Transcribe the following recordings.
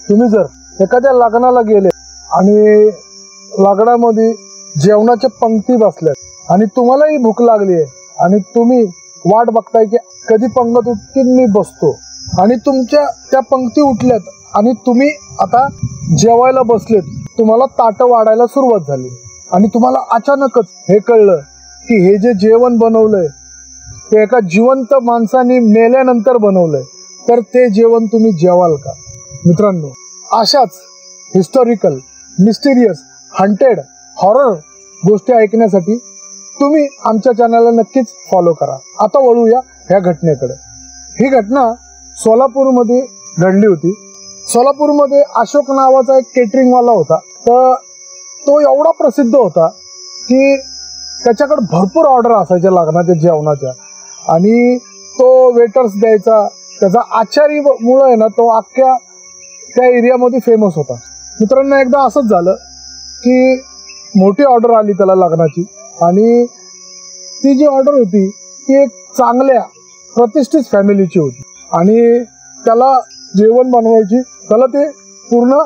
तुम्ही जर एखाद्या लग्नाला गेले आणि लग्नामध्ये जेवणाच्या पंक्ती बसल्यात आणि तुम्हालाही भूक लागली आहे आणि तुम्ही वाट बघताय की कधी पंगत उठतील मी बसतो, आणि तुमच्या त्या पंक्ती उठल्यात आणि तुम्ही आता जेवायला बसलेत, तुम्हाला ताटं वाढायला सुरुवात झाली आणि तुम्हाला अचानकच हे कळलं की हे जे जेवण बनवलंय ते एका जिवंत माणसाने मेल्यानंतर बनवलंय, तर ते जेवण तुम्ही जेवाल का? मित्रांनो, अशाच हिस्टॉरिकल, मिस्टिरियस, हंटेड, हॉरर गोष्टी ऐकण्यासाठी तुम्ही आमच्या चॅनलला नक्कीच फॉलो करा. आता वळूया ह्या घटनेकडे. ही घटना सोलापूरमध्ये घडली होती. सोलापूरमध्ये अशोक नावाचा एक केटरिंगवाला होता. तर तो एवढा प्रसिद्ध होता की त्याच्याकडे भरपूर ऑर्डर असायच्या लग्नाच्या जेवणाच्या, आणि तो वेटर्स द्यायचा. त्याचा आचारीमुळे आहे ना तो अख्ख्या त्या एरियामध्ये फेमस होता. मित्रांनो, एकदा असंच झालं की मोठी ऑर्डर आली त्याला लग्नाची, आणि ती जी ऑर्डर होती ती एक चांगल्या प्रतिष्ठित फॅमिलीची होती आणि त्याला जेवण बनवायची, त्याला ते पूर्ण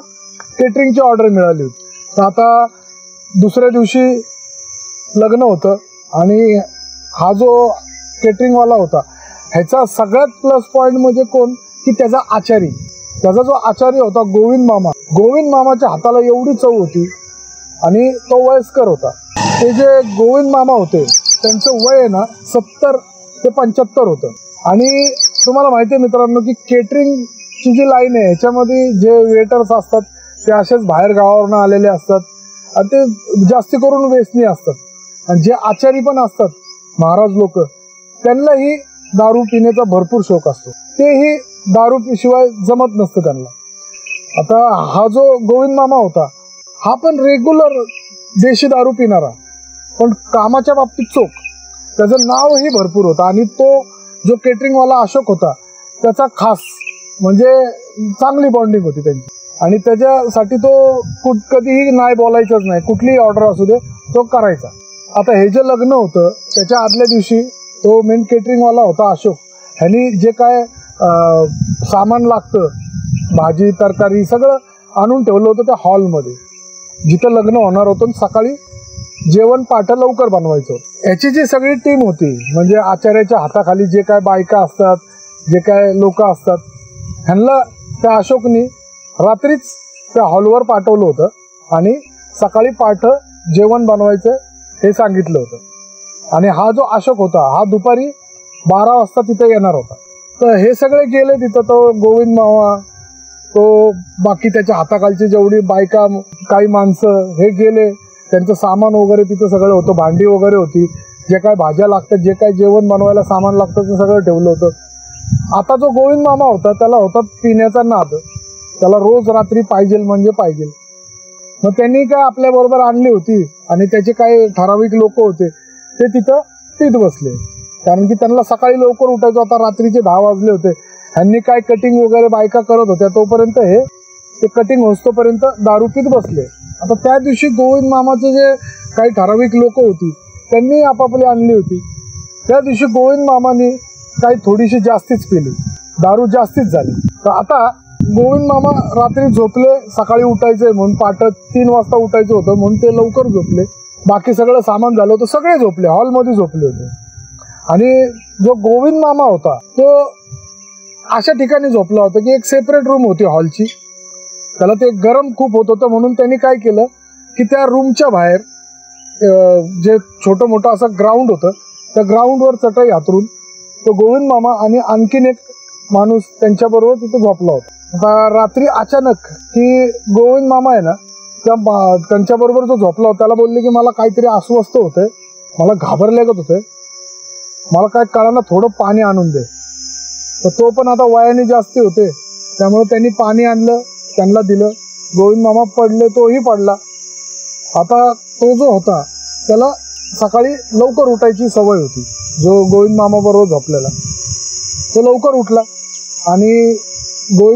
केटरिंगची ऑर्डर मिळाली होती. तर आता दुसऱ्या दिवशी लग्न होतं आणि हा जो केटरिंगवाला होता ह्याचा सगळ्यात प्लस पॉईंट म्हणजे कोण की त्याचा आचारी. त्याचा जो आचारी होता गोविंद मामाच्या हाताला एवढी चव होती आणि तो वयस्कर होता. ते जे गोविंद मामा होते त्यांचं वय आहे ना 70 ते 75 होतं. आणि तुम्हाला माहिती आहे मित्रांनो की केटरिंगची जी लाईन आहे ह्याच्यामध्ये जे वेटर्स असतात ते असेच बाहेर गावावरून आलेले असतात आणि ते जास्ती करून व्यसनी असतात, आणि जे आचारी पण असतात महाराज लोक त्यांनाही दारू पिण्याचा भरपूर शौक असतो. तेही दारू शिवाय जमत नसतं त्यांना. आता हा जो गोविंद मामा होता हा पण रेग्युलर देशी दारू पिणारा, पण कामाच्या बाबतीत चोख. त्याचं नावही भरपूर होतं आणि तो जो केटरिंगवाला अशोक होता त्याचा खास म्हणजे चांगली बॉन्डिंग होती त्यांची, आणि त्याच्यासाठी तो कधीही नाही बोलायचंच नाही. कुठलीही ऑर्डर असू दे तो करायचा. आता हे जे लग्न होतं त्याच्या आदल्या दिवशी तो मेन केटरिंगवाला होता अशोक, ह्यांनी जे काय सामान लागतं भाजी तरकारी सगळं आणून ठेवलं होतं त्या हॉलमध्ये जिथं लग्न होणार होतं. सकाळी जेवण पाठ लवकर बनवायचं. याची जी सगळी टीम होती म्हणजे आचार्याच्या हाताखाली जे काय बायका असतात, जे काय लोक असतात, ह्यांना त्या अशोकनी रात्रीच त्या हॉलवर पाठवलं होतं आणि सकाळी पाठ जेवण बनवायचं हे सांगितलं होतं. आणि हा जो अशोक होता हा दुपारी 12 वाजता तिथे येणार होता. तर हे सगळे गेले तिथं. तो गोविंद मामा, तो बाकी त्याच्या हाताखालची जेवढी बायका काही माणसं हे गेले. त्यांचं सामान वगैरे तिथं सगळं होतं, भांडी वगैरे होती, जे काय भाज्या लागतात, जे काय जेवण बनवायला सामान लागतं ते सगळं ठेवलं होतं. आता जो गोविंद मामा होता त्याला होता पिण्याचा नाद. त्याला रोज रात्री पाहिजे म्हणजे पाहिजे. मग त्यांनी काय आपल्याबरोबर आणली होती आणि त्याचे काही ठराविक लोक होते ते तिथं पीत बसले, कारण की त्यांना सकाळी लवकर उठायचं होता. रात्रीचे 10 वाजले होते. ह्यांनी काय कटिंग वगैरे बायका करत होत्या तोपर्यंत हे ते कटिंग होतोपर्यंत दारू पीत बसले. आता त्या दिवशी गोविंद मामाचे जे काही ठराविक लोक होती त्यांनी आपापली आणली होती. त्या दिवशी गोविंद मामाने काही थोडीशी जास्तीच पिली, दारू जास्तीच झाली. तर आता गोविंद मामा रात्री झोपले, सकाळी उठायचंय म्हणून पहाटे 3 वाजता उठायचं होतं म्हणून ते लवकर झोपले. बाकी सगळं सामान झालं होतं, सगळे झोपले, हॉलमध्ये झोपले होते. आणि जो गोविंद मामा होता तो अशा ठिकाणी झोपला होता की एक सेपरेट रूम होती हॉलची. त्याला ते गरम खूप होत होतं म्हणून त्यांनी काय केलं की त्या रूमच्या बाहेर जे छोटं मोठं असं ग्राउंड होतं त्या ग्राउंडवर चटई हातरून तो गोविंद मामा आणि आणखीन एक माणूस त्यांच्याबरोबर तिथे झोपला होता. आता रात्री अचानक की गोविंद मामा आहे ना त्यांच्याबरोबर जो झोपला होता त्याला बोलले की मला काहीतरी अस्वस्थ होतंय, मला घाबरल्यागत होतंय, मला काय कळाना, थोडं पाणी आणून दे. तर तो पण आता वयाने जास्ती होते त्यामुळे त्यांनी पाणी आणलं, त्यांना दिलं. गोविंद मामा पडले, तोही पडला. आता तो जो होता त्याला सकाळी लवकर उठायची सवय होती. जो गोविंद मामा बरोबर झोपलेला तो लवकर उठला आणि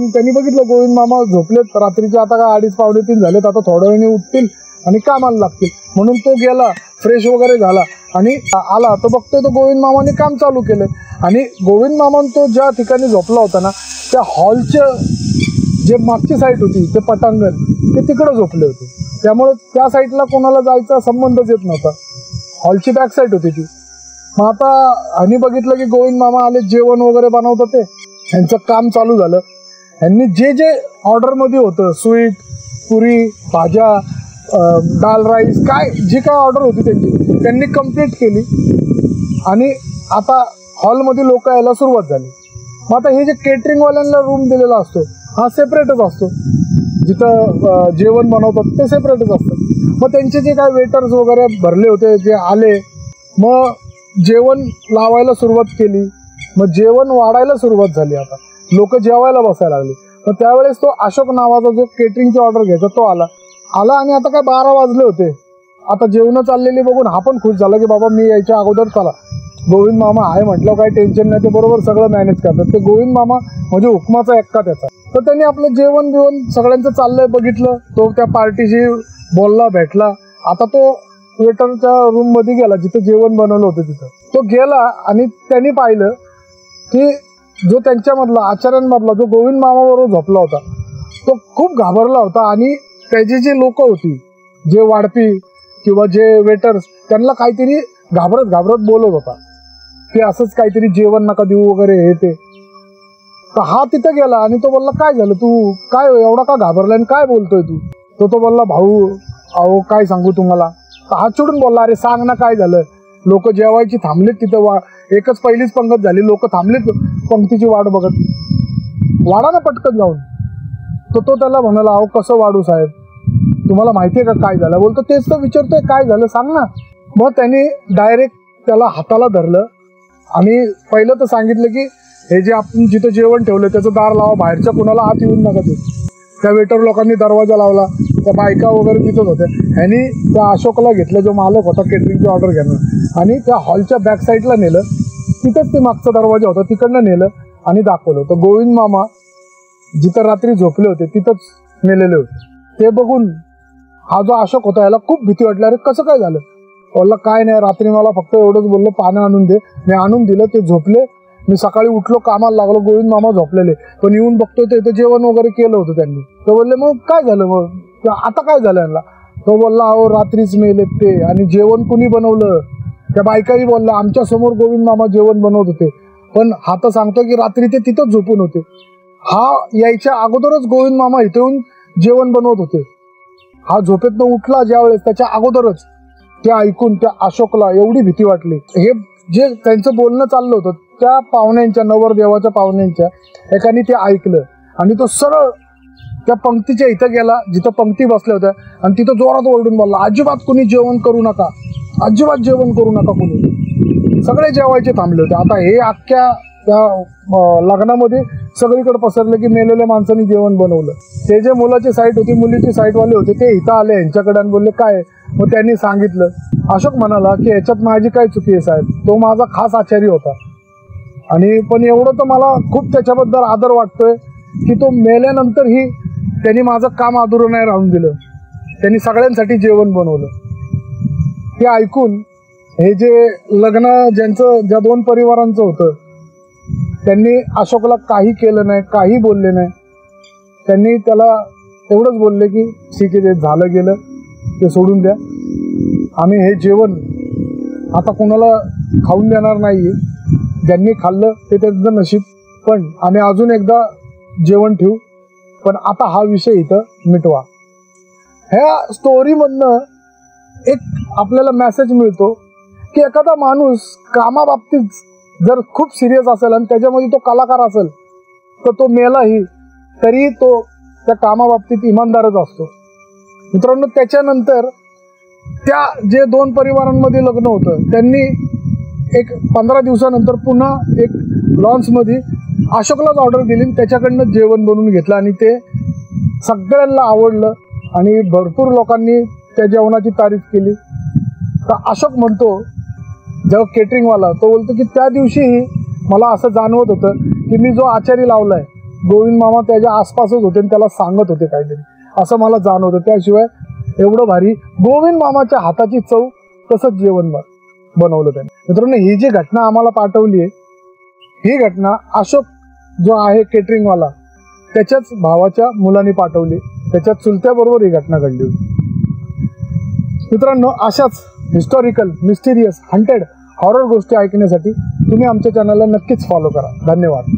त्यांनी बघितलं गोविंद मामा झोपलेत रात्रीचे, आता काय 2:30 पावणे 3 झालेत, आता थोड्या वेळाने उठतील आणि कामाला लागतील. म्हणून तो गेला, फ्रेश वगैरे झाला आणि आला. तो बघतोय तो गोविंद मामाने काम चालू केलं आणि गोविंद मामा तो ज्या ठिकाणी झोपला होता ना त्या हॉलच्या जे मागची साईड होती ते पटांगण ते तिकडे झोपले होते, त्यामुळे त्या साईडला कोणाला जायचा संबंधच येत नव्हता. हॉलची बॅक साईड होती ती. मग आता आम्ही बघितलं की गोविंद मामा आले, जेवण वगैरे बनवतात, ते यांचं काम चालू झालं. यांनी जे जे ऑर्डरमध्ये होतं, स्वीट, पुरी, भाज्या, दाल राईस, काय जी काय ऑर्डर होती त्यांनी कंप्लीट केली. आणि आता हॉलमध्ये लोक यायला सुरुवात झाली. मग आता हे जे केटरिंगवाल्यांना रूम दिलेला असतो हा सेपरेटच असतो, जिथं जेवण बनवतात ते सेपरेटच असतं. मग त्यांचे जे काय वेटर्स वगैरे भरले होते जे आले, मग जेवण लावायला सुरुवात केली. मग जेवण वाढायला सुरुवात झाली. आता लोक जेवायला बसायला लागले. तर त्यावेळेस तो अशोक नावाचा जो केटरिंगची ऑर्डर घ्यायचा तो आला. आणि आता काय 12 वाजले होते. आता जेवण चाललेली बघून हा पण खुश झाला की बाबा मी यायच्या अगोदर चला, गोविंद मामा आहे म्हटलं काही टेन्शन नाही, ते बरोबर सगळं मॅनेज करतात. ते गोविंद मामा म्हणजे हुकमाचा एक्का त्याचा. तर त्यांनी आपलं जेवण बिवण सगळ्यांचं चाललंय बघितलं. तो त्या पार्टीशी बोलला, भेटला. आता तो वेटरच्या रूम मध्ये गेला जिथे जेवण बनवलं होतं तिथं. तो गेला आणि त्यांनी पाहिलं की जो त्यांच्यामधला आचार्यांमधला जो गोविंद मामाबरोबर झोपला होता तो खूप घाबरला होता. आणि त्याची जी लोक होती, जे वाढपी किंवा जे वेटर्स, त्यांना काहीतरी घाबरत बोलत होता की असंच काहीतरी जेवण नका देऊ वगैरे हे ते. तर हा तिथं गेला आणि तो बोलला काय झालं, तू काय एवढा का घाबरला आणि काय बोलतोय तू. तो बोलला भाऊ अहो काय सांगू तुम्हाला. हा चिडून बोलला अरे सांग ना काय झालं. लोक जेवायची थांबलेत तिथं, एकच पहिलीच पंगत झाली, लोक थांबलेत पंक्तीची वाट बघत. वाढा ना पटकन जाऊन. तो त्याला म्हणाला अहो कसं वाढू साहेब, तुम्हाला माहिती आहे का काय झालं. बोलतो तेच तर विचारतोय काय झालं सांग ना. मग त्यांनी डायरेक्ट त्याला हाताला धरलं आणि पहिलं तर सांगितलं की हे जे आपण जिथं जेवण ठेवलं त्याचं दार लावा, बाहेरच्या कुणाला आत येऊन नका देऊ. त्या वेटर लोकांनी दरवाजा लावला. त्या बायका वगैरे तिथंच होत्या. ह्यांनी त्या अशोकला घेतलं जो मालक होता केटरिंगची ऑर्डर घेणं, आणि त्या हॉलच्या बॅक साईडला नेलं. तिथंच ते मागचा दरवाजा होता तिकडनं नेलं आणि दाखवलं. तर गोविंद मामा जिथं रात्री झोपले होते तिथंच नेलेले होते. ते बघून हा जो अशोक होता याला खूप भीती वाटली. अरे कसं काय झालं. बोलला काय नाही, रात्री मला फक्त एवढंच बोललो पानं आणून दे, मी आणून दिलं, ते झोपले. मी सकाळी उठलो कामाला लागलो, गोविंद मामा झोपलेले, पण येऊन बघतोय ते जेवण वगैरे केलं होतं त्यांनी. तो बोलले मग काय झालं, मग आता काय झालं यांना. तो बोलला अहो रात्रीच मेलेत ते, आणि जेवण कुणी बनवलं. त्या बायकाही बोलल्या आमच्या समोर गोविंद मामा जेवण बनवत होते, पण हा तर सांगतो की रात्री ते तिथंच झोपून होते. हा यायच्या अगोदरच गोविंद मामा इथे येऊन जेवण बनवत होते. हा झोपेतनं उठला ज्यावेळेस त्याच्या अगोदरच. ते ऐकून त्या अशोकला एवढी भीती वाटली. हे जे त्यांचं बोलणं चाललं होतं त्या पाहुण्यांच्या, नवरदेवाच्या पाहुण्यांच्या एकाने ते ऐकलं आणि तो सरळ त्या पंक्तीच्या इथं गेला जिथं पंक्ती बसल्या होत्या, आणि तिथं जोरात ओरडून बोलला अजिबात कुणी जेवण करू नका, अजिबात जेवण करू नका कुणी. सगळे जेवायचे थांबले होते. आता हे अख्ख्या त्या लग्नामध्ये सगळीकडे पसरलं की मेलेल्या माणसांनी जेवण बनवलं. ते जे मुलाची साईट होती, मुलीची साईटवाले होते, ते इथं आले यांच्याकडे आणि बोलले काय. मग त्यांनी सांगितलं. अशोक म्हणाला की याच्यात माझी काय चुकी आहे साहेब, तो माझा खास आचारी होता, आणि पण एवढं तर मला खूप त्याच्याबद्दल आदर वाटतोय की तो मेल्यानंतरही त्यांनी माझं काम अधुरं नाही राहून दिलं, त्यांनी सगळ्यांसाठी जेवण बनवलं. ते ऐकून हे जे लग्न ज्या 2 परिवारांचं होतं त्यांनी अशोकला काही केलं नाही, काही बोलले नाही. त्यांनी त्याला एवढंच बोलले की ठीक आहे ते झालं गेलं ते सोडून द्या, आम्ही हे जेवण आता कोणाला खाऊन देणार नाही, ज्यांनी खाल्लं ते त्यांचं नशीब, पण आम्ही अजून एकदा जेवण ठेवू, पण आता हा विषय इथं मिटवा. ह्या स्टोरीमधनं एक आपल्याला मेसेज मिळतो की एखादा माणूस कामाबाबतीत जर खूप सिरियस असेल आणि त्याच्यामध्ये तो कलाकार असेल तर तो मेलाही तरी तो त्या कामाबाबतीत इमानदारच असतो. मित्रांनो, त्याच्यानंतर त्या जे 2 परिवारांमध्ये लग्न होतं त्यांनी एक 15 दिवसानंतर पुन्हा एक लॉन्समध्ये अशोकलाच ऑर्डर दिली, त्याच्याकडनं जेवण बनवून घेतलं आणि ते सगळ्यांना आवडलं आणि भरपूर लोकांनी त्या जेवणाची तारीफ केली. तर अशोक म्हणतो जेव्हा केटरिंगवाला, तो बोलतो की त्या दिवशीही मला असं जाणवत होतं की मी जो आचारी लावलाय गोविंद मामा त्याच्या आसपासच होते आणि त्याला सांगत होते काहीतरी, असं मला जाणवतं. त्याशिवाय एवढं भारी गोविंद मामाच्या हाताची चव तसंच जेवण बनवलं त्यांनी. मित्रांनो, ही जी घटना आम्हाला पाठवली आहे, ही घटना अशोक जो आहे केटरिंगवाला त्याच्याच भावाच्या मुलांनी पाठवली, त्याच्या चुलत्याबरोबर ही घटना घडली होती. मित्रांनो, अशाच हिस्टॉरिकल, मिस्टिरियस, हंटेड, हॉरर गोष्टी ऐकण्यासाठी तुम्ही आमच्या चॅनलला नक्कीच फॉलो करा. धन्यवाद.